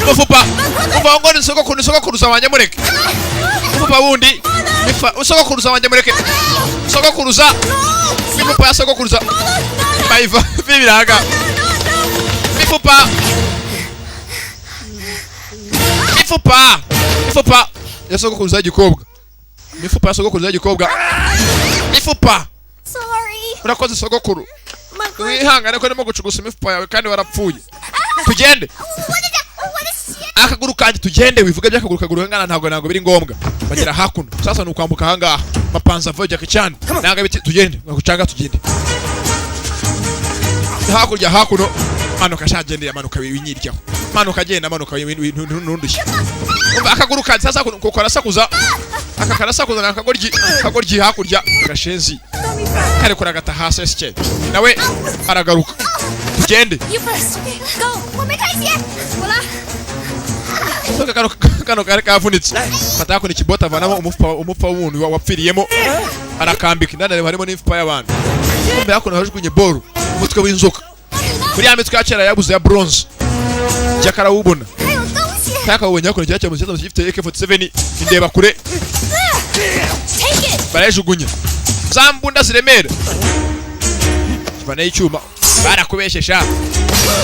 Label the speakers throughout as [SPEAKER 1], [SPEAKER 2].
[SPEAKER 1] mufupa umva ngo nisogokuruza wanjye mureke mufupa wundi usogokuruza wanjye mureke sogokuruza mifupa ya sogokuruza baiva bibiraga mifupa ya sogokuruza y'igikobwa mifupa ya sogokuruza y'igikobwa mifupa urakoze sogokuru wihangane ko ndimo gucugusa imifupa yawe kandi warapfuye tugende akaguru kanjye tugende wivuga by'akaguru kaguru ngana ntabwo biri ngombwa bagera hakuno sasa nukwambuka hangaha mapanza voja cyane nanga biti tugende ngakucanga tugende hakurya hakuno manuka shagendera manuka winyiryaho manuka agenda manuka nundushye umva akaguru kanjye sasa kuko arasakuza akakarasakuza nakagoryi hakurya gashenzi kare kuragata hasi sike nawe aragaruka tugende kano kare kavunitse fatako ni kibota vanamo umupfa w'umuntu wapfiriyemo arakambika ndane harimo n'imfupa y'abantu kumbe hakuno hajugunye boro umutwe w'inzoka kuri ya mitwe yakera yabuze ya bronze cyakara wubona kaka ubonye hakuno cyacyo mu cyatsi gifite AK47 indeba kure barajugunya zambunda ziremera bana y'icyuma barakubeshesha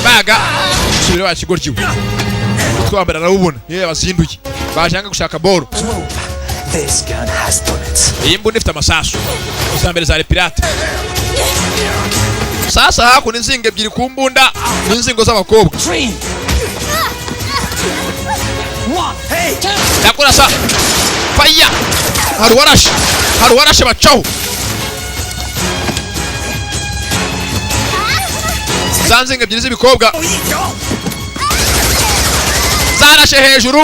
[SPEAKER 1] baga subira bakigoryiwe twambara narubona yewe bazinduye bajanga gushaka boro this gun has bullets imbunda ifite amasasu uzambere za pirate sasa hakuno inzinga ebyiri ku mbunda n'inzingo z'abakobwa nakora sa fire haruwarashe bacaho zanzinga ebyiri z'ibikobwa zarashe hejuru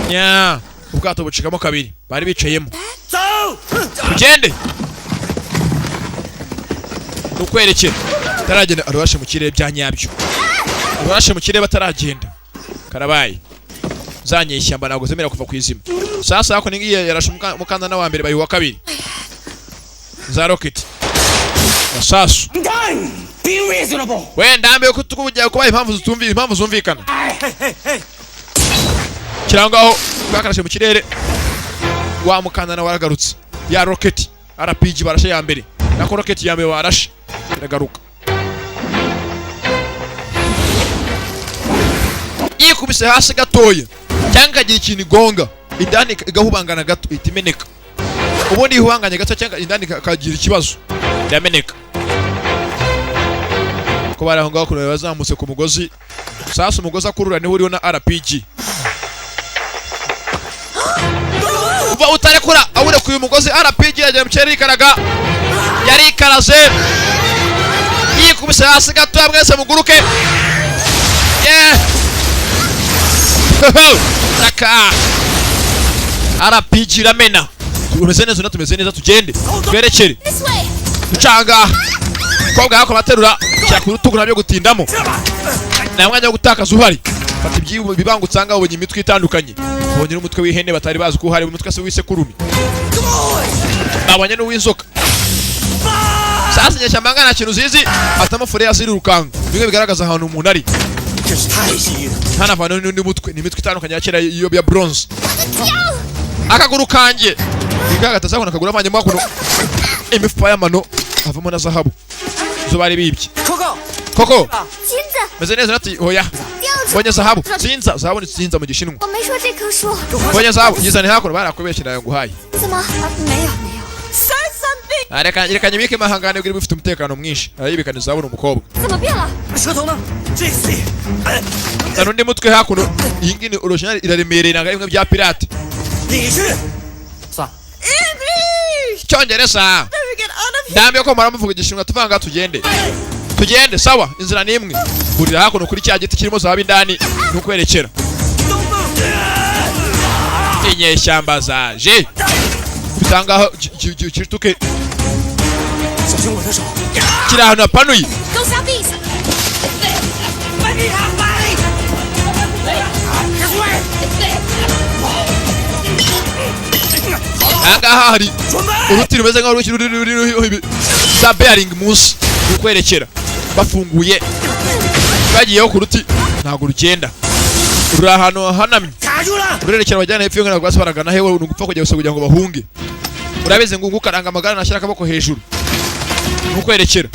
[SPEAKER 1] nya ubwato bucikamo kabiri bari bicayemo tugende nukwerekera taragenda arwashe mu kirere bya nyabyo arwashe mu kirere bataragenda karabaye zanye ishyamba nago zemera kuva kwizima sasa hako ningiye yarashe mukandana wa mbere bayiwa kabiri za rocket sasu wenda ambe ko tukujya kuba impamvu zumvikana kirangaho bakarashe mu kirere wa mukandana waragarutse ya rocket RPG barashe ya mbere nako rocket ya mbere warashe iragaruka ikubise hasi gatoya cyangwa kagira ikintu igonga indani igahubangana gato itimeneka ubundi ihubanganye gato cyangwa indani kagira ikibazo irameneka ko baraho ngaho kuno bazamutse ku mugozi sasa umugozi akurura niho uriho na RPG uva utarekura abure ku uyu mugozi RPG yagiye mu cyeri karaga yari ikaraze yikubise hasi gato mwese muguruke naka RPG ramena tumeze neza natumeze neza tugende twerekere ducanga kobwa yako baterura cyakuru tugura byo gutindamo na mwanya wo gutakaza uhari fata ibyibo bibangutsanga ubonye imitwe itandukanye ubonye n'umutwe w'ihene batari bazi ko uhari umutwe se w'isekurumi abanye n'uw'inzoka sasa nyeshyamba ngana kintu zizi atamo fure yasiri rukanga bimwe bigaragaza ahantu umuntu ari hana vano n'undi mutwe ni imitwe itandukanye yakera iyo ya bronze akaguru kanje bigagataza ko nakagura avanye mu kuno imifupa y'amano avamo na zahabu zo bari bibye koko meze neza nati hoya bonye zahabu sinza zahabu ni sinza mu gishinwa bonye zahabu yizane hakuno barakubeshera yo nguhaye reka nyibike mahangane bwiri bifite umutekano mwinshi arayibikana zahabu n'umukobwa nundi mutwe hakuno yingine original iraremerera nka bimwe bya pirate cyongereza ndambiye ko maramuvuga igishinwa tuvanga tugende sawa inzira nimwe burira hakuno kuri cya giti kirimo zahabu indani nukwerekera inyeshyamba zaje bitanga kirituke kirahantu apanuye ahangaha hari uruti rumeze nkaho ruriho za bearing munsi rukwerekera bafunguye bagiyeho ku ruti ntabwo rugenda ruri ahantu hanamye rurerekera abajyana hepfo y'ingana rwose baragana hewe ni ugupfa kujya gusa kugira ngo bahunge urabize ngo ukaranga amagara nashyira akaboko hejuru nukwerekera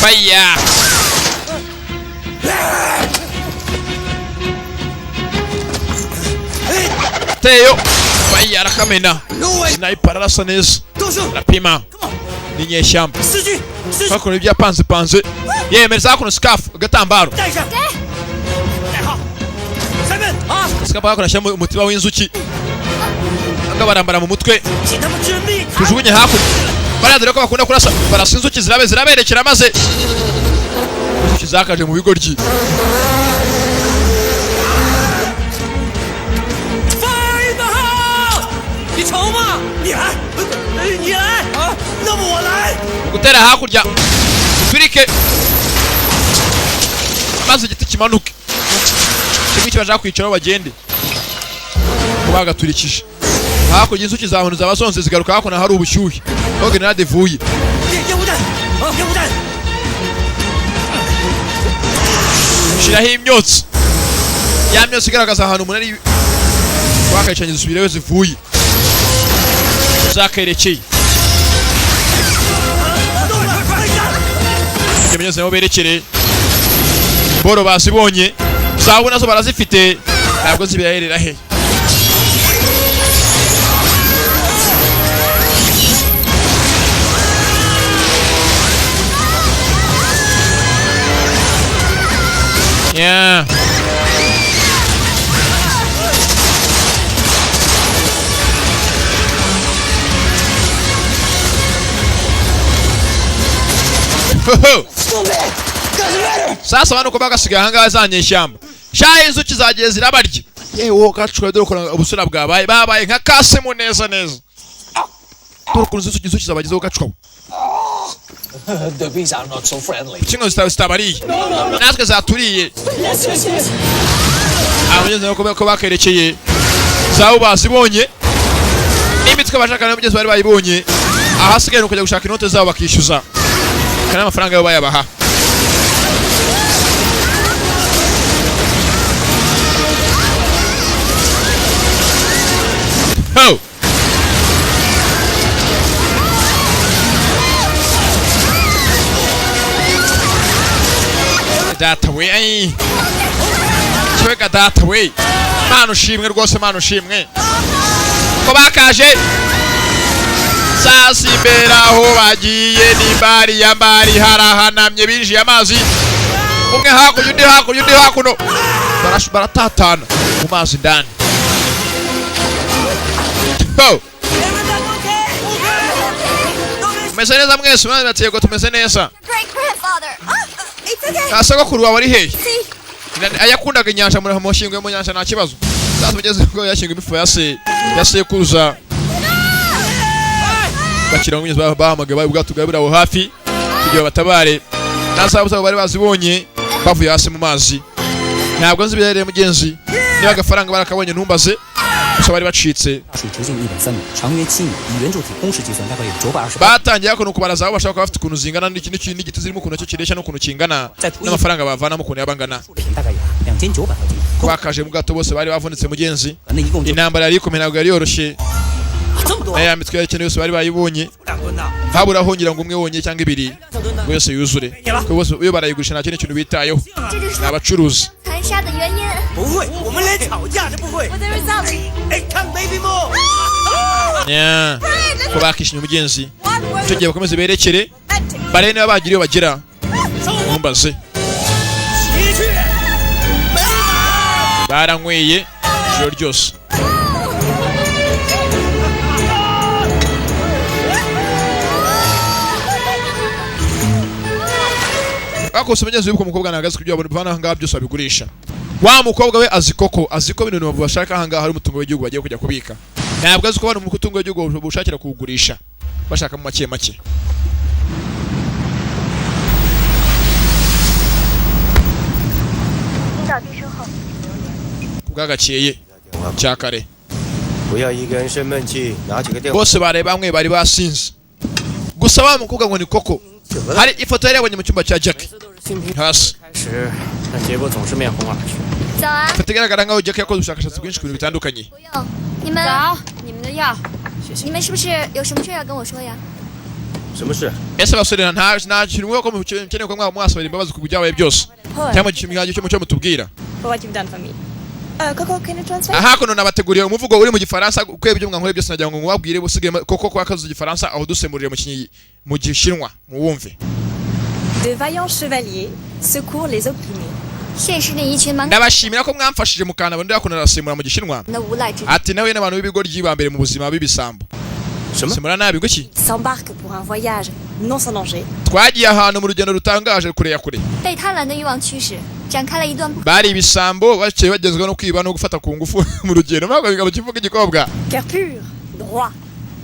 [SPEAKER 1] faya teyo faya arakamena sniper arasa neza arapima ni nyeshyamba bakora ibya panze yemereza hakuno scarf agatambaro scarf bakora shyamo umutima w'inzuki akabarambara mu mutwe tujugunye hakuno baradire ko bakunda kurasa barasa inzuki ziraberekera maze inzuki zakaje mu bigoryi gutera hakurya turike maze igiti kimanuke kimwe kibaje kwicaraho bagende bagaturikije hakurya inzuki zabona zabasonze zigaruka hakuno hari ubushyuhe aho grenade vuye shiraho imyotsi ya myotsi igaragaza ahantu umuntu ari wakayicanye zisubireyo zivuye zakerekeye imyotsi nabo berekere boro basibonye zabu nazo barazifite ntabwo zibiherera he yeah sasa bano ko bagasigaye ahangaha zanyeshyamba shaye inzuki zagiye zirabarya yewe gacukura dore ko ubusura babaye nka kasemo neza dore ko inzuki zabagizeho gacukwa
[SPEAKER 2] The bees are not so friendly.
[SPEAKER 1] Chingo zitabariye natwe zaturiye abanyeze ko bakerekeye zawo basibonye n'imitwe bashaka n'umugezi bari bayibonye ahasigaye no kujya gushaka inote zabo bakishyuza kana amafaranga yo bayabaha ho data we ai chweka data we manu shimwe rwose manu shimwe ko bakaje sasi imbera aho bagiye ni mbari harahanamye binjiye amazi umwe hakurya undi hakuno baratatana mu mazi ndani ho tumeze neza mwese mwana batego tumeze neza asogokuru wawe ari hehe ayakundaga inyanja muri amoshingwe mu nyanja nta kibazo zatugeze ko yashingwe imifu ya sekuruza bakira mu nyanja bahamagaye ubwato bwabira aho hafi kugira batabare nasabuza bari bazibonye bavuye hasi mu mazi ntabwo nzi birere mugenzi niba agafaranga barakabonye ntumbaze gusa bari bacitse batangiye ko kubaraza aho bashaka bafite ukuntu zingana n'igiti zirimo ukuntu cyo kireshya no ukuntu kingana n'amafaranga bavana mu kuntu yabangana bakaje mu gato bose bari bavunitse mugenzi intambara yari ikomeye ntabwo yari yoroshye aya mitwe yari yose bari bayibonye habura hongera ngo umwe wonye cyangwa ibiri wese yuzure ko bose iyo barayigurisha nta kintu bitayeho n'abacuruzi ko bakishinye umugenzi icyo gihe bakomeze berekere bare niba bagira iyo bagera ntumbaze baranyweye ijoro ryose akose umugenzi w'uko umukobwa nagaze kubyo babona ahangaha byose babigurisha wa mukobwa we aziko bintu bashaka ahangaha hari umutungo w'igihugu bagiye kujya kubika ntabwo azi ko bano umutungo w'igihugu bushakira kugurisha bashaka mu make bwagakeye cyakare
[SPEAKER 3] 不要一个人生闷气，拿起个电话。
[SPEAKER 1] bose bare bamwe bari basinze gusa wa mukobwa ngo ni koko hari ifoto yari yabonye mu cyumba cya Jack hasi
[SPEAKER 3] 开始，但结果总是面红耳赤。
[SPEAKER 4] 早啊，
[SPEAKER 1] ifoto igaragara nkaho Jack yakoze ubushakashatsi bwinshi ku bintu bitandukanye
[SPEAKER 4] 不用，你们
[SPEAKER 5] 早，你们的药。
[SPEAKER 4] 你们是不是有什么事要跟我说呀？
[SPEAKER 3] 什么事？
[SPEAKER 1] ese basore nta kintu mwe ko mukeneye ko mwasabira imbabazi ku byabaye byose cyangwa ikintu cyo mutubwira
[SPEAKER 5] Pourquoi tu me donnes famille Coco, can you translate?
[SPEAKER 1] aha kono nabateguriye umuvugo uri mu gifaransa kweba ibyo mwankore byose nagira ngo mubabwire busigaye koko kwa kazu gifaransa aho dusemurire mu gishinwa mu wumve
[SPEAKER 5] De vaillants chevaliers secourent les opprimés.
[SPEAKER 4] 现实里一群蛮
[SPEAKER 1] ndabashimira ko mwamfashije mukana bandi yakona rasemura mu gishinwa
[SPEAKER 4] 的无赖之徒，
[SPEAKER 1] ati nawe n'abantu b'ibigo ryibambere mu buzima b'ibisambo
[SPEAKER 3] 什么？
[SPEAKER 1] semura nabi guki
[SPEAKER 5] S'embarquent pour un voyage non sans danger.
[SPEAKER 1] twagiye ahantu mu rugendo rutangaje kure ya kure
[SPEAKER 4] 被贪婪的欲望驱使，展开了一段不
[SPEAKER 1] bari ibisambo baciye bagezwa no kwiba no gufata ku ngufu mu rugendo ntabwo bigabo kivuga igikobwa
[SPEAKER 5] Cœur pur, droit,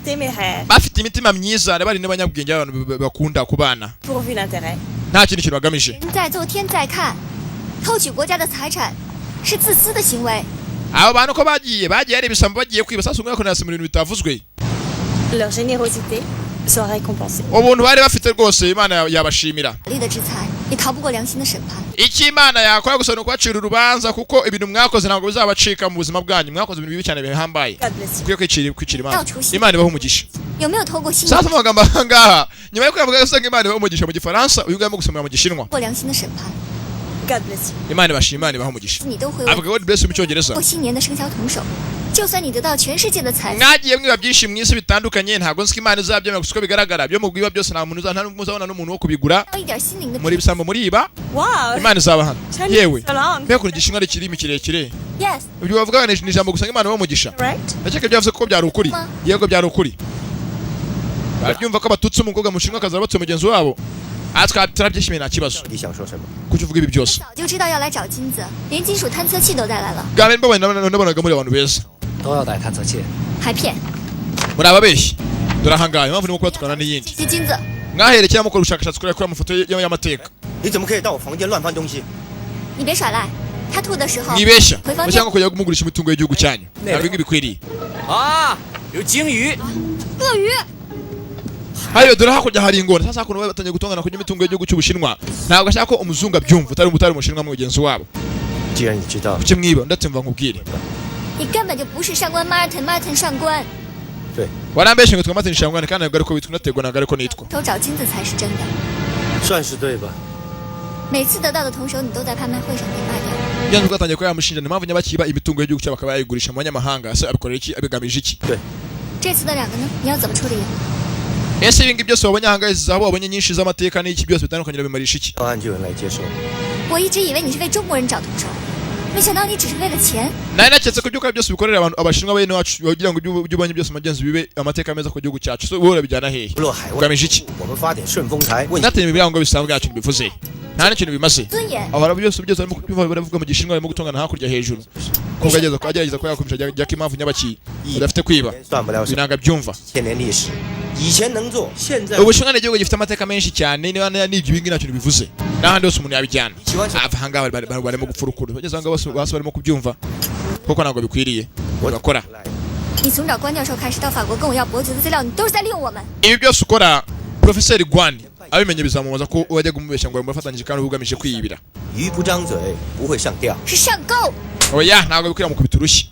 [SPEAKER 5] téméraire,
[SPEAKER 1] bafite imitima myiza bari n'abanyabwenge abantu bakunda kubana
[SPEAKER 5] pourvu d'intérêt.
[SPEAKER 1] nta kindi kintu bagamije
[SPEAKER 4] 人在做天在看，偷取国家的财产是自私的行为。
[SPEAKER 1] abo bantu ko bagiye ari ibisambo bagiye kwiba sasa umwe yakona mu bintu bitavuzwe
[SPEAKER 5] Leur générosité sera récompensée.
[SPEAKER 1] ubuntu bari bafite rwose imana yabashimira
[SPEAKER 4] 法律的制裁也逃不过良心的审判。
[SPEAKER 1] icyo imana yakora gusa ni ukubacira urubanza kuko ibintu mwakoze ntabwo bizabacika mu buzima bwanyu mwakoze ibintu bibi cyane bihambaye
[SPEAKER 5] God bless you.
[SPEAKER 1] ukwiye kwicira imana imana ibaho umugisha
[SPEAKER 4] 有没有偷过心
[SPEAKER 1] sasa mu magambo aha ngaha nyuma yo kuyavuga usanga imana ibaho umugisha mu gifaransa uyu nguyu arimo gusomera mu gishinwa
[SPEAKER 4] 过良心的审判？
[SPEAKER 5] God bless you.
[SPEAKER 1] imana ibashima imana ibaho umugisha
[SPEAKER 4] 你都会
[SPEAKER 1] avuga God bless mu cyongereza
[SPEAKER 4] 过新年的生肖童手，就算你得到全世界的财富，
[SPEAKER 1] mwagiye mwiba byinshi mu isi bitandukanye ntabwo nzi ko imana izabyemera gusa uko bigaragara byo mugwiba byose nta muntu muzabona n'umuntu wo kubigura
[SPEAKER 4] 要一点心灵的
[SPEAKER 1] muri bisambo muriba
[SPEAKER 5] Wow!
[SPEAKER 1] imana izaba hano
[SPEAKER 5] Chinese
[SPEAKER 1] yewe
[SPEAKER 5] salon.
[SPEAKER 1] mbega ukuntu igishinwa ari kirimi kirekire
[SPEAKER 4] Yes，
[SPEAKER 1] ibyo bavuga ni ijambo gusa imana ibaho umugisha
[SPEAKER 5] Correct?
[SPEAKER 1] ndakeka ibyo yavuze ko byari ukuri
[SPEAKER 4] Ma.
[SPEAKER 1] yego byari ukuri barabyumva ko abatutsi umukobwa mu nshinga akaza batse mugenzi wabo turabyishimiye nta kibazo
[SPEAKER 3] 你想说什么？
[SPEAKER 1] kuki uvuga ibi byose
[SPEAKER 4] 早就知道要来找金子，连金属探测器都带来了，
[SPEAKER 1] bwa mbere mbabonye nabonaga muri abantu beza
[SPEAKER 3] 都要带探测器。
[SPEAKER 4] 还骗
[SPEAKER 1] muri ababeshyi dore ahangaha impamvu ndimo kubatwara n'iyindi
[SPEAKER 4] 这些金子，
[SPEAKER 1] mwaherekera mukora ubushakashatsi kuri amafoto y'amateka
[SPEAKER 3] 你怎么可以到我房间乱翻东西？
[SPEAKER 4] 你别耍赖。他吐的时候，
[SPEAKER 1] mwibeshya
[SPEAKER 4] 回房间
[SPEAKER 1] cyangwa kujya kumugurisha imitungo y'igihugu cyanyu ntabwo ibi bikwiriye
[SPEAKER 3] 啊，有鲸鱼。
[SPEAKER 4] 鳄鱼，
[SPEAKER 1] hariyo dore hakurya hari ingona sasa hakuno batangiye gutongana kujya imitungo y'igihugu cy'ubushinwa ntabwo ashaka ko umuzungu abyumva utari umushinwa mugenzi wabo
[SPEAKER 3] 既然你知道，
[SPEAKER 1] kuki mwiba ndatumva nkubwire
[SPEAKER 4] 你根本就不是上官 Martin 上官，
[SPEAKER 1] warambeshye ngo twamaze nshangwane kandi ntabwo ariko witwa unategwa ntabwo ariko nitwa
[SPEAKER 4] 偷找金子才是真的。
[SPEAKER 3] 算是对吧？
[SPEAKER 4] 每次得到的童手，你都在拍卖会上给卖掉。
[SPEAKER 1] byanze bwatangiye ko yamushinja ni impamvu nyabakiba imitungo y'igihugu cyabo akaba yayigurisha mu banyamahanga ese abikorera iki abigamije iki
[SPEAKER 4] 这次的两个呢？你要怎么处理？
[SPEAKER 1] ese ibi ngibi byose wabonye ahangaha izi zahabu wabonye nyinshi z'amateka n'iki byose bitandukanye bimarisha iki
[SPEAKER 3] 报案就有人来接收。
[SPEAKER 4] 我一直以为你是为中国人找童手，没想到你只是为了钱。
[SPEAKER 1] nari naketse ko ibyo ukora byose bikorera abantu abashinwa bene wacu bagira ngo ibyo ubonye byose magenzi bibe amateka meza ku gihugu cyacu so wowe urabijyana hehe
[SPEAKER 3] 不落海外，
[SPEAKER 1] ugamije iki
[SPEAKER 3] 我们发点顺风财，问
[SPEAKER 1] nateye ibirango bisanzwe ntacyo bivuze nta n'ikintu bimaze
[SPEAKER 4] 尊严，
[SPEAKER 1] aho hari byose barimo kubyumva baravuga mu gishinwa barimo gutongana hakurya hejuru kuko agerageza ko yakumisha Jack impamvu nyabaki badafite kwiba
[SPEAKER 3] 算不了什么
[SPEAKER 1] binanga byumva
[SPEAKER 3] 千年历史。以前能做，现在
[SPEAKER 1] ubushinwa ni igihugu gifite amateka menshi cyane niba n'ibyo ibingi ntacyo bivuze n'ahandi hose umuntu yabijyana ava ahangaha barimo gupfa urukundo bageze ahangaha bose barimo kubyumva kuko ntabwo bikwiriye bagakora
[SPEAKER 4] 你从找关教授开始到法国跟我要伯爵的资料，你都是在利用我们。
[SPEAKER 1] ibi byose ukora Profeseri Gwandi abimenye bizamubaza ko wajyaga umubeshya ngo murafatanyije kandi ugamije kwiyibira
[SPEAKER 3] 鱼不张嘴不会上吊。
[SPEAKER 4] 是上钩！
[SPEAKER 1] oya ntabwo bikwiriye mukubita urushyi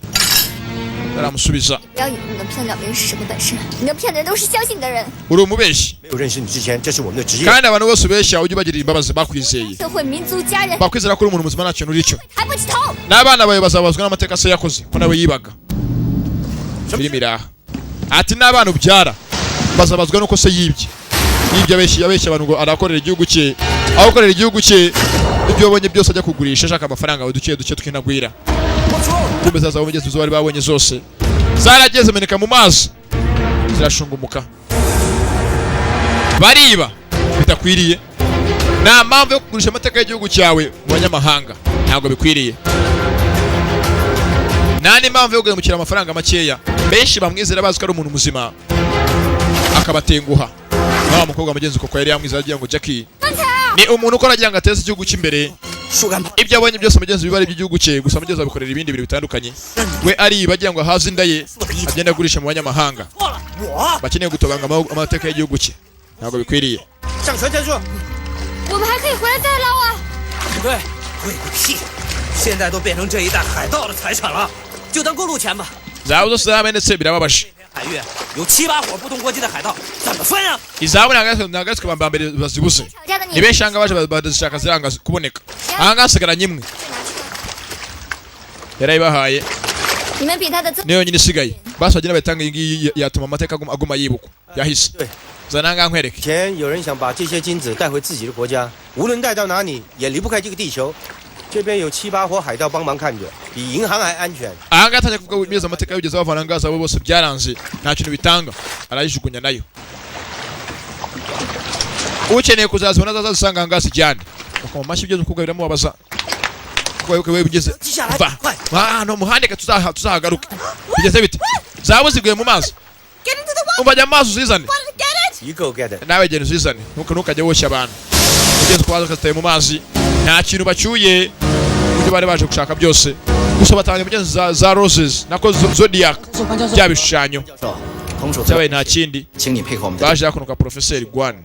[SPEAKER 1] aramusubiza
[SPEAKER 4] 不要以为你能骗了别人是什么本事，你能骗的人都是相信你的人。
[SPEAKER 1] uri umubeshyi
[SPEAKER 3] 没有认识你之前，这是我们的职业。
[SPEAKER 1] kandi abantu bose ubeshya ujye ubagirira imbabazi bakwizeye
[SPEAKER 4] 社会、民族、家人，
[SPEAKER 1] bakwizera ko uri umuntu muzima nta kintu uri cyo
[SPEAKER 4] 抬不起头。
[SPEAKER 1] n'abana bawe bazabazwa n'amateka se yakoze ko nawe yibaga filimi iraha ati n'abana ubyara bazabazwa nuko se yibye abeshya abantu ngo arakorera igihugu cye aho gukorera igihugu cye ibyo wabonye byose ajya kugurisha ashaka amafaranga ngo duke twinagwira kumbe zaza umugezi izo bari babonye zose zarageze meneka mu mazi zirashungumuka bariba bitakwiriye nta mpamvu yo kugurisha amateka y'igihugu cyawe mu banyamahanga ntabwo bikwiriye nta n'impamvu yo guhemukira amafaranga makeya benshi bamwizera bazi ko ari umuntu muzima akabatenguha wa mukobwa mugenzi koko yari yamwizera agira ngo Jackie ni umuntu ukora agira ngo ateze igihugu cy'imbere ibyo abonye byose mugenzi bibari by'igihugu cye gusa mugenzi abikorera ibindi bintu bitandukanye we ari bagira ngo haze inda ye agenda agurisha mu banyamahanga bakeneye gutobanga amateka y'igihugu cye ntabwo bikwiriye
[SPEAKER 3] 上船战术。
[SPEAKER 4] 我们还可以回来再捞啊！
[SPEAKER 2] 对，贵个屁！现在都变成这一带海盗的财产了，就当过路钱吧。
[SPEAKER 1] zahabu zose zaramenetse birababaje
[SPEAKER 2] 海域有7、8伙不同国籍的海盗，怎么分啊？
[SPEAKER 1] izahabu ntagaswe bambambere bazibuze
[SPEAKER 4] 吵架的你
[SPEAKER 1] ni benshi hanga baje badashaka ziranga kuboneka ahanga hasigaranye imwe
[SPEAKER 4] 拿去了，
[SPEAKER 1] yarayibahaye
[SPEAKER 4] 你们比他的字
[SPEAKER 1] niyo nyine isigaye basi bagira bayitanga iyi ngiyi yatuma amateka aguma yibukwa yahise
[SPEAKER 3] 对，
[SPEAKER 1] zananga nkwereke
[SPEAKER 3] 以前有人想把这些金子带回自己的国家，无论带到哪里，也离不开这个地球。这边有7、8伙海盗帮忙看着，比银行还安全。
[SPEAKER 1] ahanga atangiye kuvuga ibibazo amateka y'ugeze bavana ngaza abo bose byaranze nta kintu bitanga arayijugunya nayo ukeneye kuzazibona azazisanga ngaza ijyane bakoma amashyi ibyo kuko biramubabaza kuko we bigeze va no muhandika tuzahagaruke bigeze bite zahabu ziguye mu mazi umva amazi uzizane
[SPEAKER 3] 一个 get it。
[SPEAKER 1] nawe genda uzizane ntukajya woshya abantu ugeze kwaza ukazitaye mu mazi nta kintu bacyuye ibyo bari baje gushaka byose gusa batanga imigenzi za roses nako zodiac bya bishushanyo
[SPEAKER 2] 教授，同属
[SPEAKER 1] cyabaye nta kindi
[SPEAKER 2] 请你配合我们的。
[SPEAKER 1] baje hakuno ka professeur Guan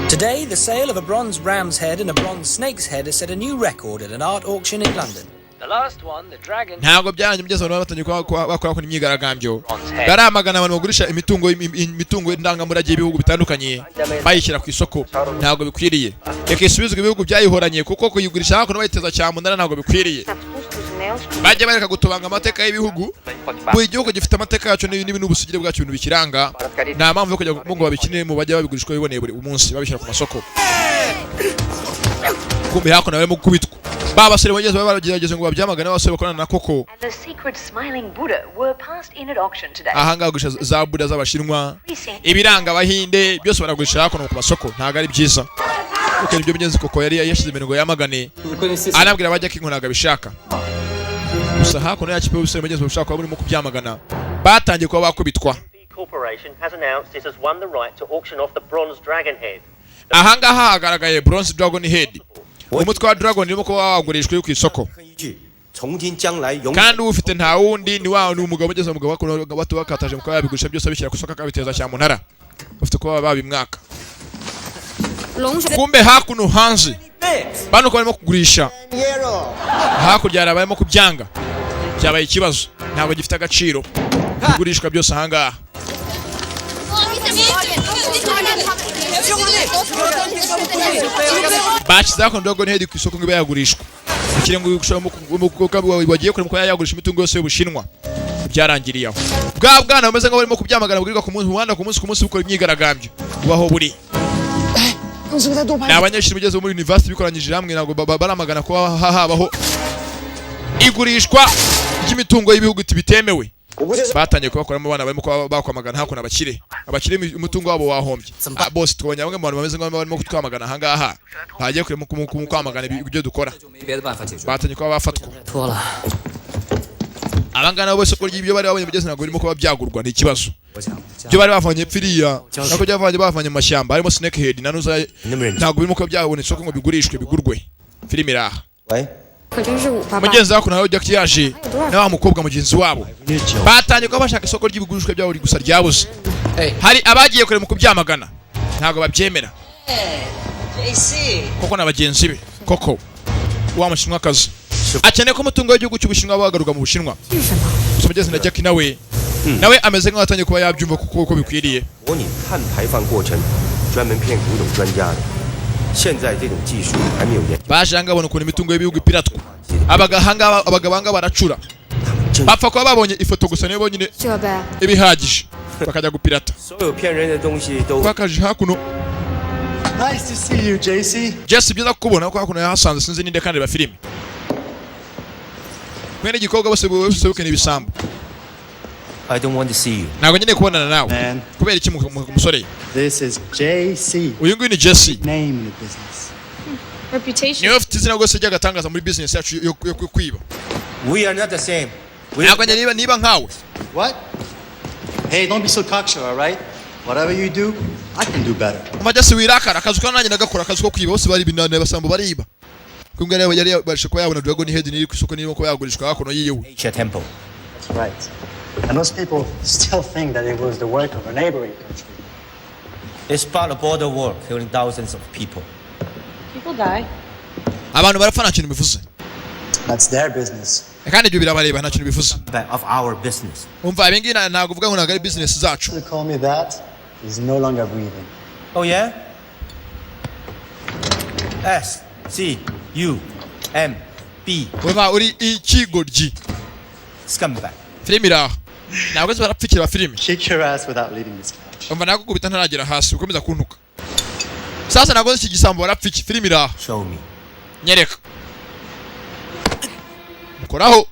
[SPEAKER 2] Today, the sale of a bronze ram's head and a bronze snake's head has set a new record at an art auction in London. The last one, the dragon.
[SPEAKER 1] ntabwo byanye mugeze abantu batangiye bakora ko imyigaragambyo baramagana abantu bagurisha imitungo ndangamurage y'ibihugu bitandukanye bayishyira ku isoko ntabwo bikwiriye reka isubizwe ibihugu byayihoranye kuko kuyigurisha hakuno bayiteza cyamunara ntabwo bikwiriye bajya bareka gutobanga amateka y'ibihugu buri gihugu gifite amateka yacu n'ibintu n'ubusugire bwacu ibintu bikiranga nta mpamvu yo kujya ngo babikinire mu bajya babigurishwa biboneye buri munsi babishyira ku masoko kumbe hakuno barimo gukubitwa ba basore bageze bagerageza ngo babyamagane abasore bakorana na koko
[SPEAKER 6] And the secret smiling Buddha were passed in at auction today.
[SPEAKER 1] ahanga gurisha za buda z'abashinwa ibiranga abahinde byose baragurisha hakuno ku masoko ntabwo ari byiza kuko ibyo byenzi koko yari yashyize imbere ngo yamagane anabwira abajya ko inkonaga bishaka gusa hakuno yacu pe ubusore bageze bashaka kuba burimo kubyamagana batangiye kuba bakubitwa
[SPEAKER 7] Corporation has announced it has won the right to auction off the bronze dragon head.
[SPEAKER 1] ahangaha hagaragaye bronze dragon head umutwe wa dragon urimo kuba wagurishwa ku isoko
[SPEAKER 3] 哼一句，从今将来永远。
[SPEAKER 1] kandi ufite nta wundi ni wa ni umugabo ugeze umugabo bato bakataje mu kuba yabigurisha byose abishyira ku isoko akabiteza cyamunara ufite kuba babimwaka
[SPEAKER 4] 龙水
[SPEAKER 1] kumbe hakuno hanze bano ko barimo kugurisha hakurya hari abarimo kubyanga byabaye ikibazo ntabwo gifite agaciro kugurishwa byose ahangaha bashyize hakuno dragon head ku isoko ngo ibe yagurishwa kugira ngo bagiye kurema ko yagurisha imitungo yose y'ubushinwa byarangiriye aho bwa bwana bumeze nk'aho barimo kubyamagana bwirirwa ku munsi bukora imyigaragambyo bubaho buri ni abanyeshuri bigeze muri university bikoranyije hamwe ntabwo baramagana ko habaho igurishwa ry'imitungo y'ibihugu bitemewe batangiye kubakoramo abana barimo bakwamagana hakuno abakire umutungo wabo wahombye bose tubonye bamwe mu bantu bameze nk'aho barimo kutwamagana ahangaha bagiye kwamagana ibyo dukora
[SPEAKER 2] 没别的办法解决。
[SPEAKER 1] batangiye kuba bafatwa
[SPEAKER 2] 脱了，
[SPEAKER 1] abangana bose ko ibyo bari babonye bigeze ntabwo birimo kuba byagurwa ni ikibazo
[SPEAKER 2] 我想
[SPEAKER 1] ibyo bari bavanye pfiriya nako bavanye mu mashyamba harimo snake head na nuza ntabwo birimo kuba byabona isoko ngo bigurishwe bigurwe filime iraha
[SPEAKER 3] 喂，
[SPEAKER 4] 可真是588。
[SPEAKER 1] mugenzi wako nawe Jack yaje na wa mukobwa mugenzi wabo batangiye kuba bashaka isoko ry'ibigurishwa byabo gusa ryabuze hari abagiye kure mu kubyamagana ntabwo babyemera koko na bagenzi be koko wa mushinwa kazi akeneye ko umutungo w'igihugu cy'ubushinwa bagaruka mu bushinwa gusa mugenzi na Jack nawe ameze nk'aho atangiye kuba yabyumva kuko bikwiriye
[SPEAKER 3] 模拟碳排放过程，专门骗古董专家的。现在这种技术还没有研，
[SPEAKER 1] baje hanga babona ukuntu imitungo y'ibihugu ipiratwa abagabanga baracura bapfa kuba babonye ifoto gusa niyo bonyine
[SPEAKER 4] 这呗，
[SPEAKER 1] ibihagije bakajya gupirata
[SPEAKER 3] 所有骗人的东西都
[SPEAKER 1] bakaje hakuno
[SPEAKER 8] Nice to see you, JC.
[SPEAKER 1] Jesse byiza kukubona ko hakuno yahasanze sinzi ninde kandi ba filime mwene igikobwa bose bukene ibisambo
[SPEAKER 3] I don't want to see you.
[SPEAKER 1] ntabwo nyine kubonana nawe
[SPEAKER 8] Man,
[SPEAKER 1] kubera iki musore
[SPEAKER 8] this is JC.
[SPEAKER 1] uyu nguyu ni Jesse
[SPEAKER 8] Name in the business.
[SPEAKER 5] Reputation.
[SPEAKER 1] niwe ufite izina rwose ry'agatangaza muri business yacu yo kwiba
[SPEAKER 3] We are not the same. We
[SPEAKER 1] ntabwo
[SPEAKER 3] are...
[SPEAKER 1] niba nkawe
[SPEAKER 8] What? Hey, don't be so cocksure, all right? Whatever you do, I can do better.
[SPEAKER 1] umajyasi wirakara akazi ko nanjye nagakora akazi ko kwiba bose bari binane basambo bariba kumbwa rero yari barishe ko yabona Dragon Head ni ku isoko nirimo ko yagurishwa hakono yiyewe
[SPEAKER 3] Asia Temple.
[SPEAKER 8] That's right. And those people still think that it was the work of a neighboring country.
[SPEAKER 3] They sparked a border war, killing thousands of people.
[SPEAKER 5] People die.
[SPEAKER 1] abantu barapfa nta kintu bivuze
[SPEAKER 8] That's their business.
[SPEAKER 1] kandi ibyo birabareba nta kintu bivuze
[SPEAKER 3] Back of our business.
[SPEAKER 1] umva ibingi ntago uvuga ngo nagari business zacu
[SPEAKER 8] To call me that is no longer breathing.
[SPEAKER 3] Oh yeah? S C U M B.
[SPEAKER 1] umva uri ikigoryi
[SPEAKER 3] Scumbag.
[SPEAKER 1] filimi iraho ntabwo se barapfikira ba filimi
[SPEAKER 8] Kick your ass without leading this couch.
[SPEAKER 1] umva nagukubita ntaragera hasi ukomeza kuntuka sasa ntabwo iki gisambo barapfiki filimi iraho
[SPEAKER 3] Show me.
[SPEAKER 1] nyereka koraho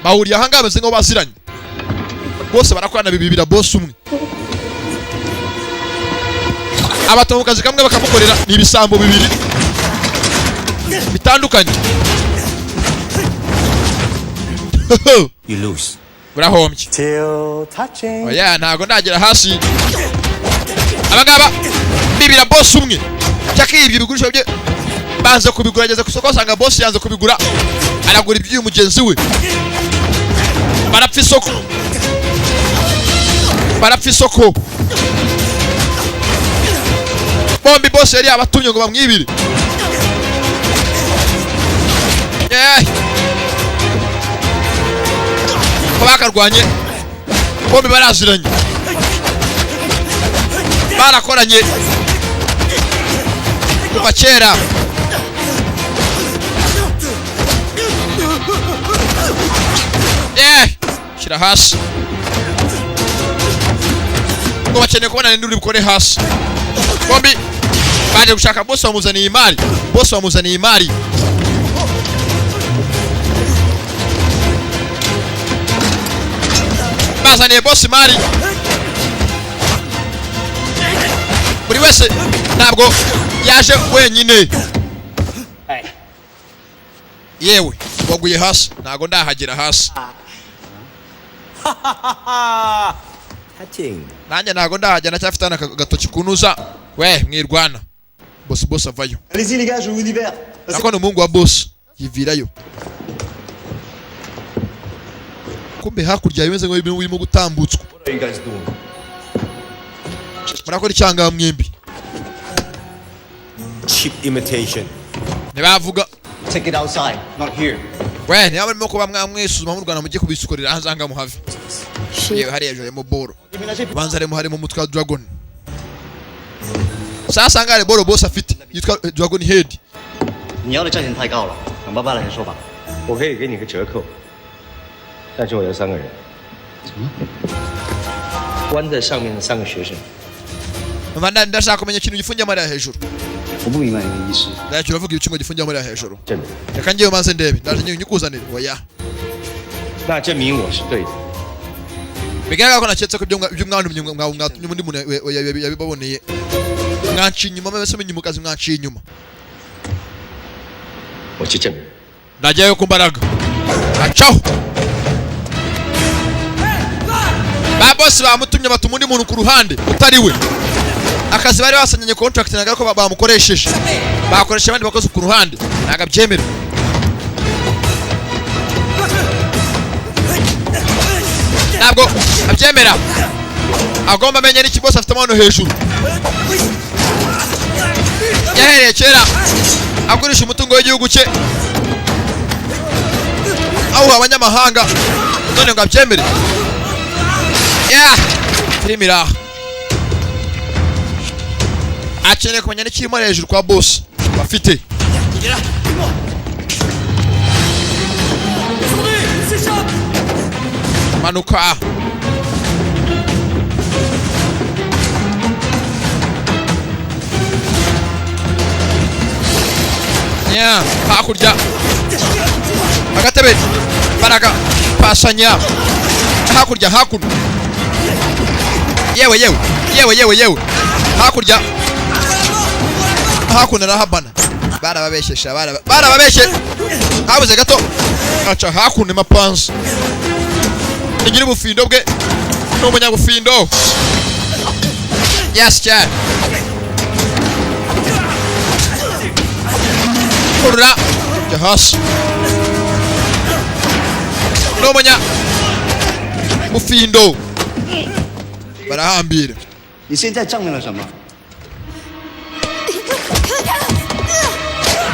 [SPEAKER 1] bahuriye ahangaha bameze nk'aho baziranye bose barakorana bibibira boss umwe abato mu kazi kamwe bakamukorera ni ibisambo bibiri bitandukanye
[SPEAKER 3] You lose.
[SPEAKER 1] burahombye
[SPEAKER 8] Till touching.
[SPEAKER 1] oya ntago ndagera hasi abangaba bibira boss umwe cyakibye ibigurisho bye banze kubigura ageze ku isoko asanga boss yanze kubigura aragura iby'uyu mugenzi we barapfa isoko bombi boss yari abatumye ngo bamwibire ko bakarwanye bombi baraziranye barakoranye kuva kera shyira hasi ngo bakeneye kubona ninde uri bukore hasi bombi baje gushaka boss wamuzaniye imari bazaniye boss imari buri wese ntabwo yaje wenyine yewe waguye hasi ntago ndahagera hasi nanjye ntago ndahagera ndacyafite agatoki kunuza we mwirwana boss avayo.
[SPEAKER 8] Allez-y les gars, je vous libère.
[SPEAKER 1] Nako ni umuhungu wa boss yivirayo kumbe hakurya bimeze ngo ibintu birimo gutambutswa murakora icyanga mwembi
[SPEAKER 3] Cheap imitation.
[SPEAKER 1] ntibavuga
[SPEAKER 8] Take it outside, not here.
[SPEAKER 1] we niba barimo kuba mwamwisuzuma mu Rwanda mujye kubisukurira ahazanga muhave yewe hariya hejuru mu boro banza harimo umutwe wa Dragon sasa ngare boro boss afite yitwa Dragon Head
[SPEAKER 8] 你要的价钱太高了，等爸爸来说吧。
[SPEAKER 3] 我可以给你个折扣，但是我要3个人。
[SPEAKER 8] 什么？
[SPEAKER 3] 关在上面的3个学生。
[SPEAKER 1] mvanda ndashaka kumenya ikintu gifungiye muri hejuru
[SPEAKER 8] 我不明白你的意思。
[SPEAKER 1] ndacyo uravuga ikintu gifungiye muri hejuru
[SPEAKER 3] 真的，
[SPEAKER 1] reka ngiye maze ndebe ndaje nyikuzanira oya
[SPEAKER 3] 那证明我是对的。
[SPEAKER 1] bigaragara ko naketse ko ibyo mwantumye mwatumye undi muntu yabibaboneye mwanciye inyuma mwese munyuma kazi mwanciye inyuma
[SPEAKER 3] 我去证明。
[SPEAKER 1] najyayo ku mbaraga acaho ba boss bamutumye batuma undi muntu ku ruhande utari we akazi bari basanyanye contract naga ko bamukoresheje bakoresha abandi bakoze ku ruhande naga byemera ntabwo abyemera agomba amenye n'iki boss afite amano hejuru yahereye kera agurisha umutungo w'igihugu cye aho abanyamahanga none ngo abyemere filimi iraha akeneye kumenya n'ikirimo hejuru kwa boss bafite manuka hakurya agatebe baraga pasanya hakurya hakuno yewe hakurya hakuno rahabana barababeshesha barababeshe habuze gato aca hakuno mapansi igira ubufindo bwe n'umunyabufindo Yes cyane. Kurra jahas Nomanya Bufindo barahambira.
[SPEAKER 8] 你现在证明了什么？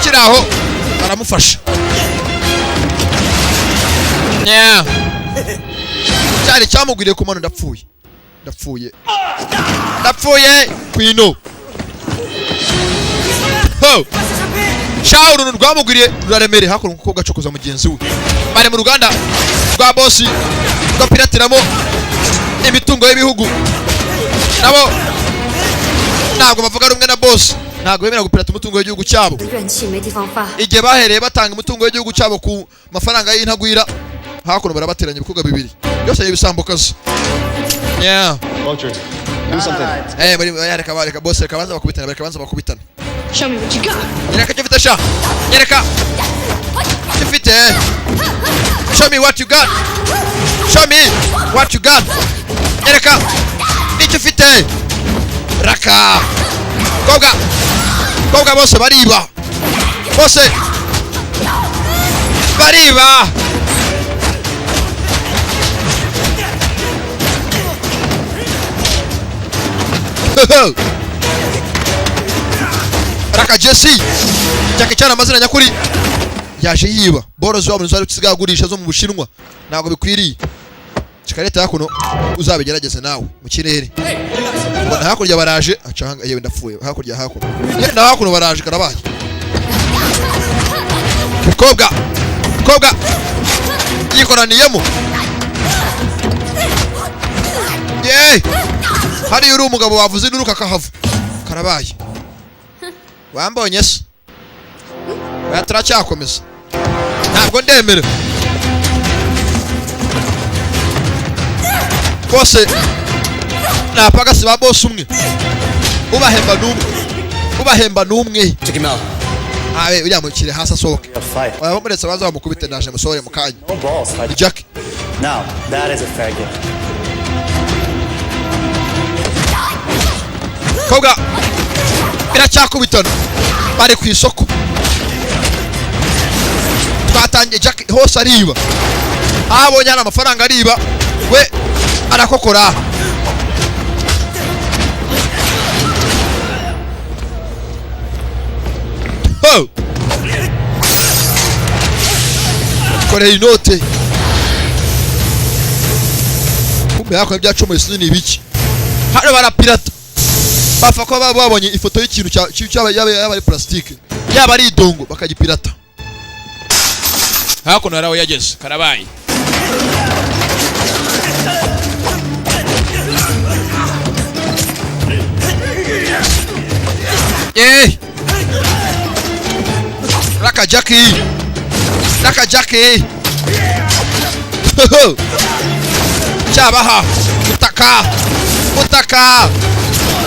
[SPEAKER 1] Kiraho baramufasha. Yeah. Cyari cyamugwiriye ku mano ndapfuye. Ndapfuye kwino. Ho. Shauru rwamugwiriye ruraremere hakuru kuko gacokoza mugenzi we. Bari mu ruganda rwa boss rwa piratiramo imitungo y'ibihugu. Nabo ntabwo bavuga rumwe na boss. Ntabwo bemera gupirata umutungo w'igihugu cyabo. Igihe bahereye batanga umutungo w'igihugu cyabo ku mafaranga y'intagwira hakuno barabateranya ibikorwa bibiri. Byose n'ibisambukazi. Yeah.
[SPEAKER 8] Vulture, do something.
[SPEAKER 1] Muri yareka boss reka banza bakubitana.
[SPEAKER 4] Show me what you got.
[SPEAKER 1] Nyereka cyo fite sha. Nyereka. Cyo Show me what you got. Show me what you got. Nyereka. Nicyo fite. Raka. Koga bose bariba. Bose bariba. Raka Jesse Jackie Chan amazina nyakuri yaje yiba boro zo abantu zigurisha zo mu Bushinwa ntabwo bikwiriye Chikareta yakuno uzabigerageze nawe mu kirere ubona hakurya baraje acanga yewe ndapfuye hakurya na hakuno baraje karabaye Kobwa yikoraniyemo hari uri umugabo wavuze nuruka kahava karabaye wambonye se baturacyakomeza ntabwo ndemera bose napagasi ba boss umwe ubahemba n'umwe
[SPEAKER 3] Check him out.
[SPEAKER 1] abe ujya mu kire hasa soke waba muretse baza bamukubite naje musore mu kanya
[SPEAKER 8] No balls.
[SPEAKER 1] Jack
[SPEAKER 8] Now, that is a fair game.
[SPEAKER 1] Koga biracyakubitana bari ku isoko twatangiye Jack hose ariba abonye ana amafaranga ariba we arakokora ho kore inote kumbe yako ibyacomoye sinini ibiki hano barapirata bafa ko babonye ifoto y'ikintu cyaba ari plastique yaba ari idongo bakagipirata hakuno araho yageze karabaye Raka Jackie cyabaha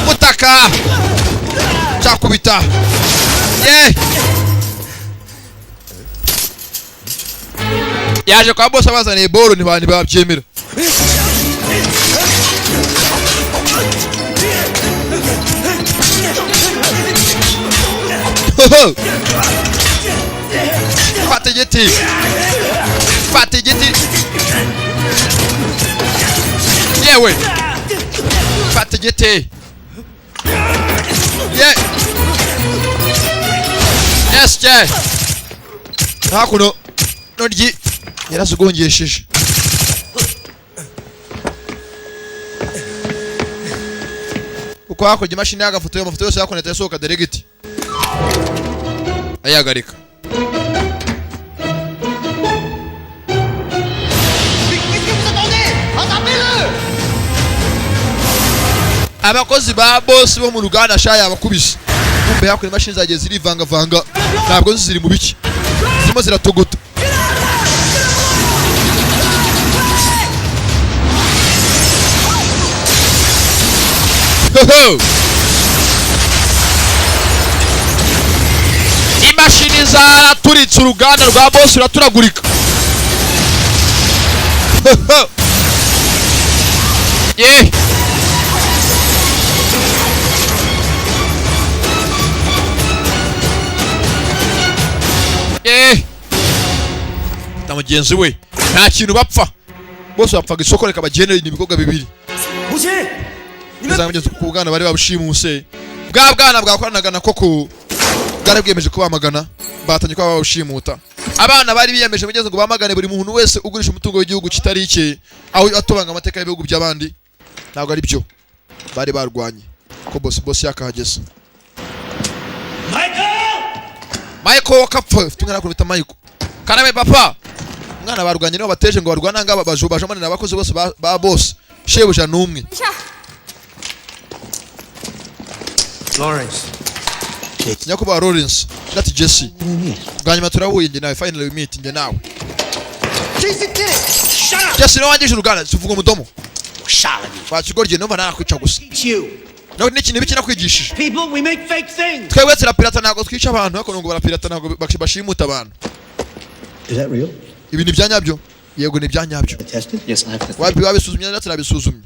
[SPEAKER 1] mutaka cyakubita yaje kwa boss abazaniye boro ntibabyemera Fata igiti yewe fata igiti yes je hakuno noryi yarasugongesheje uko hakurya imashini y'agafoto y'amafoto yose yakoneta yasohoka delegiti ayagarika abakozi ba boss bo mu ruganda shaya abakubise kumbe yakora imashini zagiye zirivanga ntabwo ziri mu biki zimo ziratogota imashini zaraturitse uruganda rwa boss ruraturagurika mugenzi we nta kintu bapfa bose bapfaga isoko reka bagenere ibikorwa bibiri mugenzi ku bwana bari babushimuse bwa bwana bwakoranaga na koko bwari bwiyemeje kubamagana batanye kwa babushimuta abana bari biyemeje mugenzi ngo bamagane buri muntu wese ugurisha umutungo w'igihugu kitari icye aho atobanga amateka y'ibihugu by'abandi ntabwo ari byo bari barwanye ko boss yakahageze Michael kapfa ufite umwana kubita Michael Karame papa umwana barwanye nibo bateje ngo barwana ngaba bajubaje manene abakozi bose ba boss shebuja numwe
[SPEAKER 3] Lawrence.
[SPEAKER 1] Nyakuba Lawrence ngati Jesse bwanyuma turahuye nge nawe finally we meet nge nawe Jesse no wanje urugana tuvuga umudomo Bachigorje no bana kwica gusa no niki nibiki nakwigishije
[SPEAKER 3] People, we make fake things.
[SPEAKER 1] twebwe turapirata ntago twica abantu ariko ngo barapirata ntago bashimuta abantu
[SPEAKER 8] Is that real?
[SPEAKER 1] ibi ni byanyabyo yego ni byanyabyo
[SPEAKER 8] Tested? Yes, I have tested.
[SPEAKER 1] wapi wabisuzumye ndetse nabisuzumye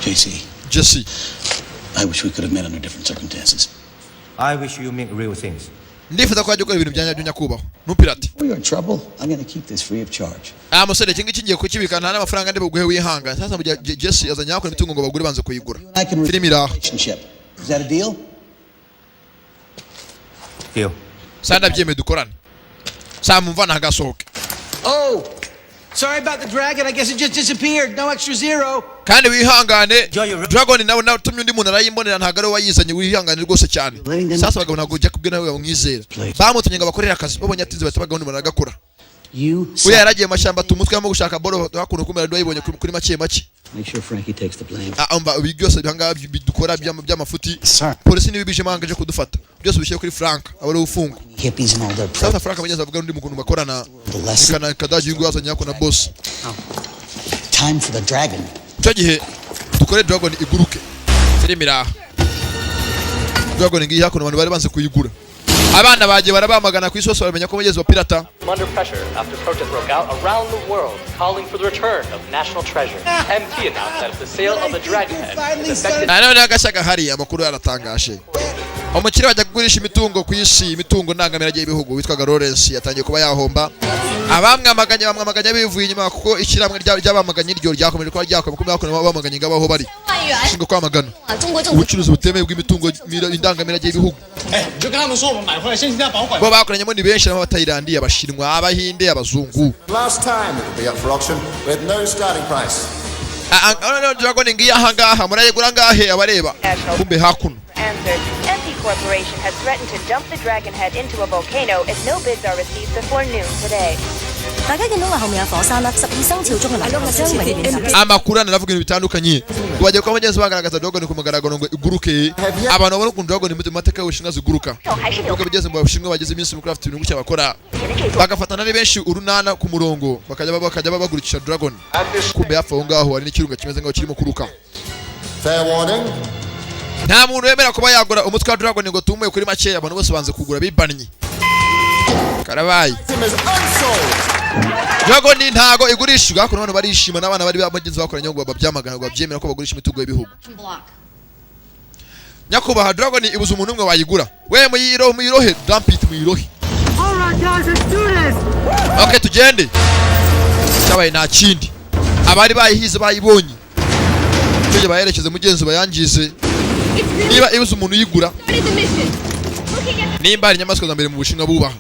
[SPEAKER 9] JC,
[SPEAKER 1] Jesse
[SPEAKER 9] I wish we could have met under different circumstances.
[SPEAKER 3] I wish you make real things.
[SPEAKER 1] ndifuza ko ajya gukora ibintu byanyabyo nyakubaho nupirate
[SPEAKER 9] We are in trouble. I'm going to keep this free of charge.
[SPEAKER 1] musore kingi kingiye kukibika nta n'amafaranga ndi buguhe wihanga sasa mu gihe Jesse azanye yakora imitungo ngo bagure banze kuyigura
[SPEAKER 9] You and I can
[SPEAKER 1] filimi iraho
[SPEAKER 9] relationship. Is that a deal?
[SPEAKER 3] Deal.
[SPEAKER 1] sanda byeme dukorane samumva ntagasohoke
[SPEAKER 10] Oh, sorry about the dragon. I guess it just disappeared. No extra zero.
[SPEAKER 1] kandi wihangane Dragon nawe natumye undi muntu arayimbonera ntago ari wayizanye wihangane rwose cyane sasa bagabo ntago ujya kubwe nawe bamwizera bamutumye ngo bakorera akazi babonye atinze bahita bagabona umuntu agakora we yaragiye amashyamba tumutwe yamo gushaka boro hakuno kumera ndayibonye kuri make make
[SPEAKER 9] Make sure Frankie takes the blame.
[SPEAKER 1] amba ibi byose bihanga bidukora by'amafuti polisi nibibije mangaje kudufata byose bishiye kuri Frank abari ufungo
[SPEAKER 9] Hippies and all their
[SPEAKER 1] sasa Frank abanyeza avuga undi muntu bakorana kana kadaji ngo azanye yako na boss
[SPEAKER 9] time for the dragon.
[SPEAKER 1] cyo gihe dukore Dragon iguruke filimi iraha Dragon ngiye hakuno abantu bari banze kuyigura abana bagiye barabamagana ku isoso bamenya ko bageze bapirata
[SPEAKER 11] Under pressure after protests broke out around the world calling for the return of national treasure. MP announced that if the sale of the Dragonhead is affected.
[SPEAKER 1] none agashaga hari amakuru yaratangaje umukire wajya kugurisha imitungo ku isi imitungo ndangamira y'ibihugu witwaga Lawrence yatangiye kuba yahomba bamwamaganya bivuye inyuma kuko ikiramwe ry'abamaganya iryo ryakomeje kuba ryakomeje kuba bamaganya ngabaho bari shingo kwamagana ubucuruzi butemewe bw'imitungo indangamira y'ibihugu bo bakoranyemo ni benshi n'abatayirandi abashinwa abahinde abazungu
[SPEAKER 12] Last time it will be up for auction with no starting price.
[SPEAKER 1] Dragon ngiye ahangaha murayigura ngahe abareba kumbe hakuno
[SPEAKER 6] Answered. MP Corporation has threatened to dump the Dragonhead into a volcano if no bids are received before noon today.
[SPEAKER 4] 大家見到話後面有火山啦，12生肖中嘅能量將永遠
[SPEAKER 1] amakuru anavuga ibintu bitandukanye twagiye kwa bagenzi bagaragaza Dragon ku mugaragaro ngo iguruke abantu babona ukuntu Dragon mu mateka y'ubushinwa ziguruka kuko bigeze mu bashinwa bageze iminsi mu craft ibintu cyaba bakora bagafatana ari benshi urunana ku murongo bakajya babagurikisha Dragon kumbe yapfa aho ngaho hari n'ikirunga kimeze nk'aho kirimo kuruka
[SPEAKER 12] Fair warning.
[SPEAKER 1] nta muntu wemera kuba yagura umutwe wa Dragon ngo tumuye kuri make abantu bose banze kugura bibannye karabaye Dragon ntago igurishwa hakuno abantu barishima n'abana bari bamugenzi bakoranye ngo babyamagana ngo babyemera ko bagurisha imitungo y'ibihugu nyakubaha Dragon ibuza umuntu umwe wayigura we muyirohe dump it muyirohe okay tugende cyabaye nta kindi abari bayihize bayibonye cyo bayerekeze mugenzi bayangize niba ibuza umuntu yigura nimba ari inyamaswa za mbere mu bushinwa bubaha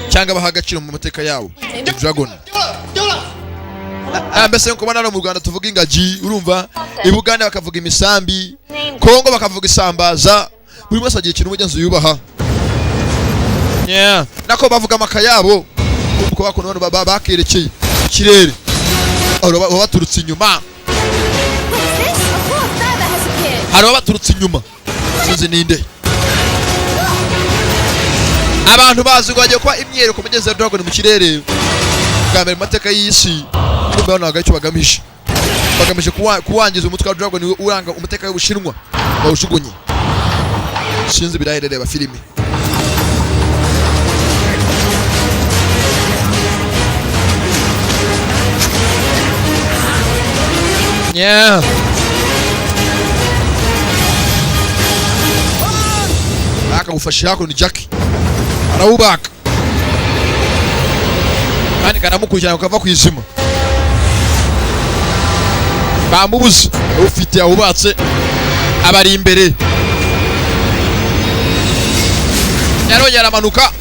[SPEAKER 1] cyangwa baha agaciro mu mateka yabo Dragon mbese nko kubona no mu Rwanda tuvuga ingagi urumva ibugande bakavuga imisambi Kongo bakavuga isambaza buri wese agiye ikintu mugenzi yubaha nako bavuga amaka yabo kuko bakono bakerekeye kirere abo baturutse inyuma hari baturutse inyuma sinzi ninde abantu bazi ngo bagiye kuba imyero ku mugezi wa Dragon mu kirere bwa mbere mu mateka y'isi kumbe hano hagacyo bagamije kuwangiza umutwe wa Dragon uranga umuteka w'ubushinwa bawushugunye sinzi biraherereba filimi akagufasha hakuno ni Jackie arawubaka kandi karamukurikirana ukava ku izima bamubuze ufite ahubatse abari imbere yarongera aramanuka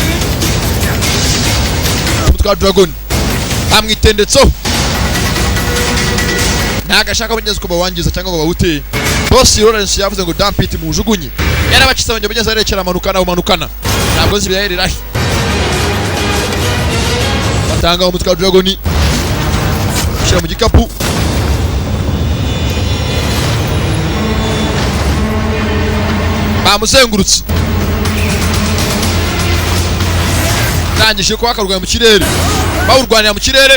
[SPEAKER 1] umutwe wa dragon amwitendetseho ntagashaka abageze ko bawangiza cyangwa ngo bawuteye boss Lawrence yavuze ngo dump it mujugunye yarabacitse abanye bageze arekera amanukana umanukana ntabwo nzi byaherera batanga umutwe wa dragon shira mu gikapu bamuzengurutse nangije ko akarwanya mu kirere bawurwanira mu kirere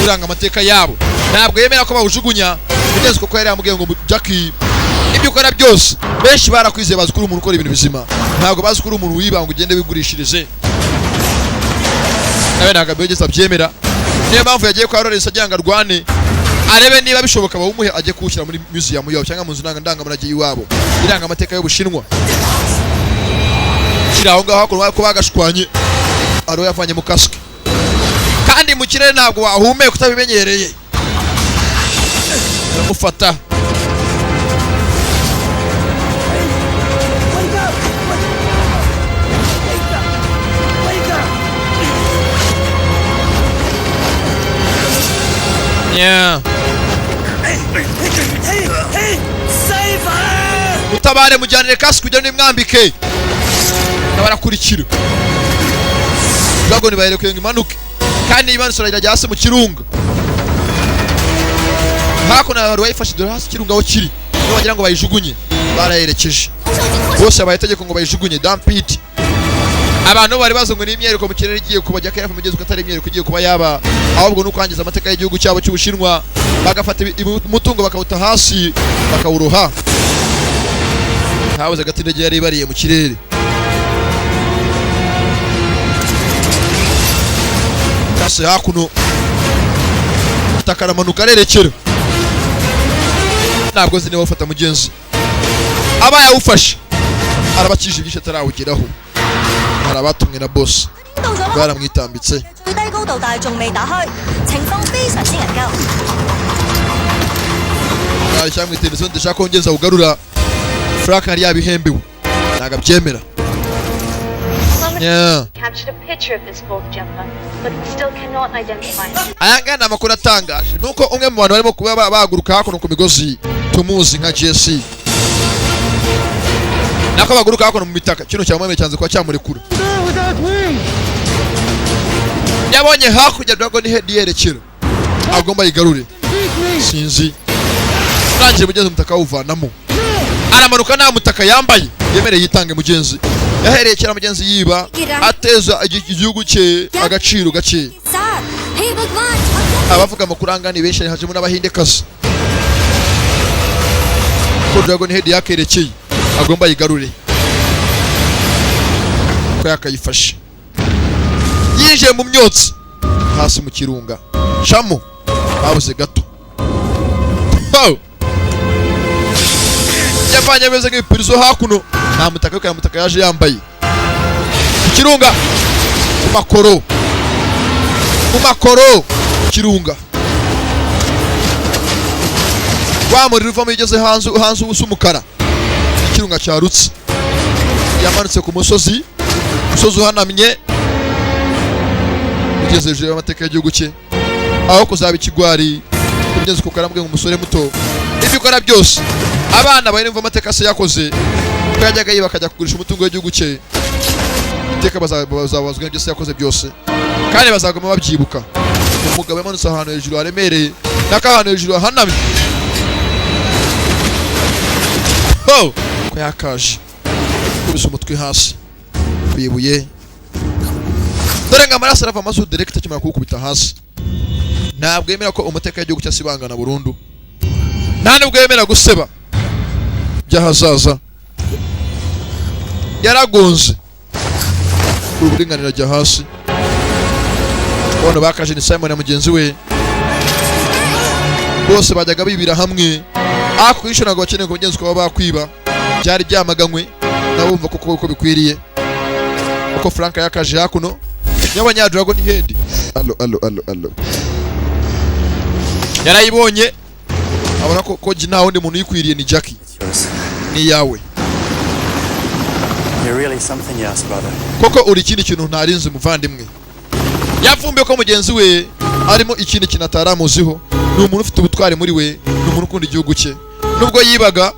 [SPEAKER 1] uranga amateka yabo ntabwo yemera ko bawujugunya kugeza uko yari yamubwiye ngo Jackie ibyo ukora byose benshi barakwizeye bazi kuri umuntu ukora ibintu bizima ntabwo bazi kuri umuntu wiba ngo ugende wigurishirije nawe ntabwo abigeze abyemera niyo mpamvu yagiye kwa Lawrence agira ngo arwane arebe niba bishoboka bawumuhe ajye kuwushyira muri museum yabo cyangwa mu nzu ndangamurage y'iwabo iranga amateka y'Ubushinwa kira aho ngaho ko bagashwanye aro yavanye mu kasike kandi mu kirere ntabwo wahumeka utabimenyereye mufata utabare mujyanire kasike kugira nimwambike nabarakurikira Dragon baherekeye ngo imanuke kandi imanusura irajya hasi mu kirunga hakuno wari wayifashe dore hasi kirunga aho kiri niyo bagira ngo bayijugunye barayerekeje bose bayitegeko ngo bayijugunye dump it abantu bari bazo ngo ni imyereko mu kirere igiye kubajya kayafu mugeze ukatari imyereko igiye kuba yaba ahubwo no kwangiza amateka y'igihugu cyabo cy'Ubushinwa bagafata umutungo bakawuta hasi bakawuroha habuze gatindege yari bariye mu kirere kase hakuno takaramanuka arerekera ntabwo zine bafata mugenzi aba yawufashe arabakije ibyishe atarawugeraho arabatumwe na boss baramwitambitse cyangwa itendezo ndashaka kongeza ugarura Frank ari yabihembewe ntago abyemera
[SPEAKER 6] captured a picture of this gold jumper, but we still cannot identify him.
[SPEAKER 1] ayangana amakuru atangaje nuko umwe mu bantu barimo kuba baguruka hakuno ku migozi tumuzi nka Jesse nako baguruka hakuno mu mitaka kino cyamweme cyanze kwa cyamurekura yabonye hakurya Dragon Head yerekera agomba yigarure sinzi urangije mugeze umutaka uvanamo aramanuka nta mutaka yambaye yemereye yitange mugenzi yahereye kera mugenzi yiba ateza igihugu cye agaciro gake abavuga amakuru angana benshi hajemo n'abahindekazi ko Dragon Head yakerekeye agomba yigarure ko yakayifashe yinjiye mu myotsi hasi mu kirunga shamo babuze gato yavanye ameze nk'ibipirizo hakuno nta mutaka yo mutaka yaje yambaye ikirunga mu makoro kirunga wamuri ruvamo igeze hanze ubusa umukara ikirunga cyarutse yamanutse ku musozi uhanamye ugeze hejuru y'amateka y'igihugu cye aho kuzaba ikigwari kugeza ku karambwe nk'umusore muto ibyo ukora byose abana bari mva amateka se yakoze ko yajyaga yiba akajya kugurisha umutungo w'igihugu cye iteka bazabazwa ibyo se yakoze byose kandi bazagoma babyibuka umugabo yamanutse ahantu hejuru haremereye n'akahantu hejuru hahanamye ko yakaje kubisa umutwe hasi kwibuye dore ngo amaraso arava amaso direct akimara kuwukubita hasi ntabwo yemera ko amateka y'igihugu cyasibangana burundu nta nubwo yemera guseba by'ahazaza yaragonze uburinganira ajya hasi abantu bakaje ni Simon na mugenzi we bose bajyaga bibira hamwe ako yishonaga bakeneye ko mugenzi ko bakwiba byari byamaganywe nabo bumva uko bikwiriye uko Frank yakaje hakuno y'abanya Dragon Head. Allo yarayibonye abona ko nta wundi muntu yikwiriye ni Jackie, ni yawe.
[SPEAKER 8] You're really something else, brother.
[SPEAKER 1] Koko uri ikindi kintu ntarinze muvandimwe. Yavumbuye ko mugenzi we arimo ikindi kintu ataramuziho. Ni umuntu ufite ubutwari muri we, ni umuntu ukunda igihugu cye. Nubwo yibaga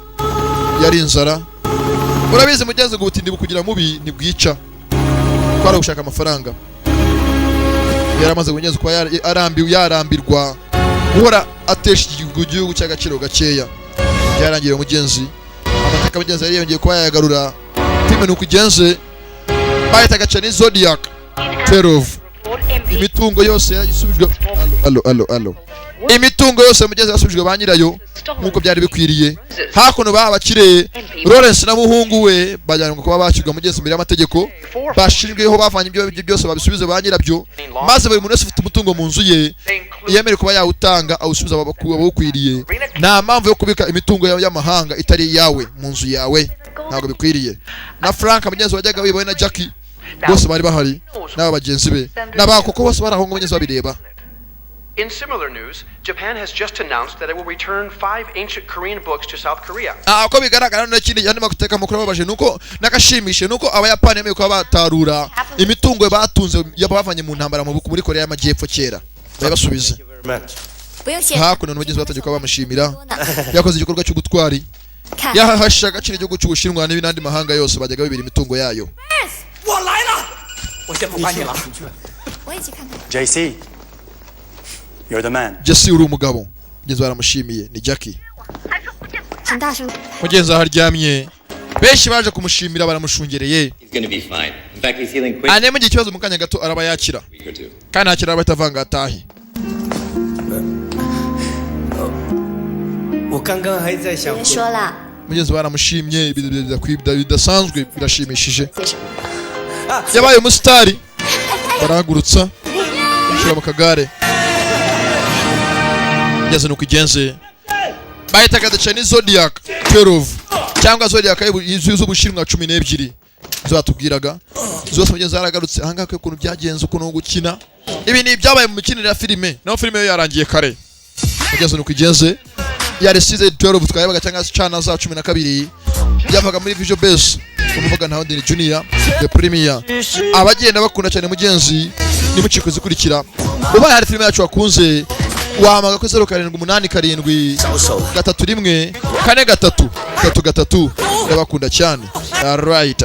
[SPEAKER 1] yari inzara. Urabizi mugenzi ngo ubutindi bukugira mubi ni bwica. Kwara gushaka amafaranga. Yaramaze kunyeza kwa yarambirwa guhora atesha igihugu cy'agaciro gakeya. Byarangiye mugenzi. Amateka mugenzi yari yongeye kwa yagarura. Filime nuko igenze bayita gacana Zodiac 12. Imitungo yose yasubijwe allo imitungo yose mugenzi yasubijwe ba nyirayo nkuko byari bikwiriye. Hakuno babakire Lawrence na muhungu we bajyanwe kuba bakirwa mugenzi imbere y'amategeko, bashinjweho bavanye ibyo byose babisubize ba nyirabyo, maze buri muntu wese ufite umutungo mu nzu ye yemere kuba yawutanga awusubiza abawukwiriye. Nta mpamvu yo kubika imitungo y'amahanga itari yawe mu nzu yawe, ntabwo bikwiriye. Na Frank mugenzi wajyaga wiboye na Jackie bose bari bahari n'aba bagenzi be n'abakoko bose baraho ngo mugenzi babireba.
[SPEAKER 13] In similar news, Japan has just announced that it will return 5 ancient Korean books to South Korea.
[SPEAKER 1] Ko bigaragara n'ikindi yandi makuteka mukuru babaje nuko nakashimishe nuko abayapani yemeye ko batarura imitungo batunze yabavanye mu ntambara muri Korea y'Amajyepfo kera bayibasubize. Hakuno n'umugenzi batangiye kuba bamushimira yakoze igikorwa cyo gutwari yahasha agaciro igihugu cy'Ubushinwa n'ibindi mahanga yose bajyaga bibira imitungo yayo.
[SPEAKER 8] JC, you're the man.
[SPEAKER 1] Jesse uri umugabo. Mugenzi baramushimiye ni Jackie. Mugenzi aharyamye benshi baje kumushimira baramushungereye. Ane mu gihe kibazo mu kanya gato araba yakira kandi akira abatavanga atahi. Mugenzi baramushimye bidasanzwe birashimishije. Yabaye umusitari barahagurutsa shira mu kagare. Mugenzi nuko igenze bayitaga the Chinese Zodiac 12 cyangwa Zodiac y'Ubushinwa 12 zatubwiraga zose. Mugenzi aragarutse ahanga ko ukuntu byagenze ukuntu gukina ibi ni byabaye mu mikinire ya filime, naho filime yo yarangiye kare. Mugenzi nuko igenze yari season 12 twayabaga cyangwa chana za 12 yavaga muri Visual Base umuvuga ntaho ndi Junior the Premier. Abagenda bakunda cyane mugenzi ni muciko zikurikira ubaye hari filime yacu wakunze wamaga ko 0787 ndabakunda cyane. Alright.